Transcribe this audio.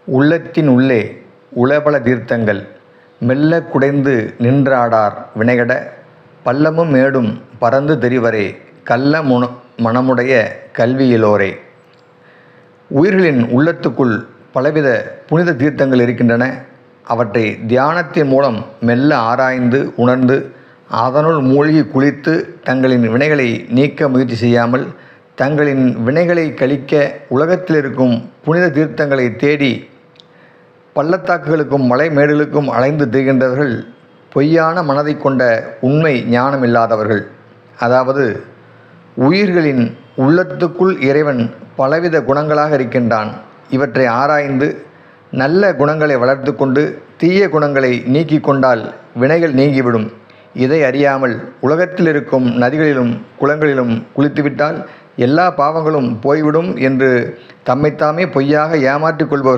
உள்ளத்தின் உள்ளே உளபல தீர்த்தங்கள் மெல்லக் குடைந்து நின்றாடார் வினைகட பள்ளமும் மேடும் பரந்து தெரிவரே கள்ள மனமுடைய கல்வியிலோரே. உயிர்களின் உள்ளத்துக்குள் பலவித புனித தீர்த்தங்கள் இருக்கின்றன. அவற்றை தியானத்தின் மூலம் மெல்ல ஆராய்ந்து உணர்ந்து அதனுள் மூழ்கி குளித்து தங்களின் வினைகளை நீக்க முயற்சி செய்யாமல் தங்களின் வினைகளை கழிக்க உலகத்தில் இருக்கும் புனித தீர்த்தங்களை தேடி பள்ளத்தாக்குகளுக்கும் மலை மேடுகளுக்கும் அலைந்து திரிகின்றவர்கள் பொய்யான மனதை கொண்ட உண்மை ஞானம் இல்லாதவர்கள். அதாவது உயிர்களின் உள்ளத்துக்குள் இறைவன் பலவித குணங்களாக இருக்கின்றான். இவற்றை ஆராய்ந்து நல்ல குணங்களை வளர்த்து கொண்டு தீய குணங்களை நீக்கி கொண்டால் வினைகள் நீங்கிவிடும். இதை அறியாமல் உலகத்தில் இருக்கும் நதிகளிலும் குளங்களிலும் குளித்துவிட்டால் எல்லா பாவங்களும் போய்விடும் என்று தம்மைத்தாமே பொய்யாக ஏமாற்றிக் கொள்பவர்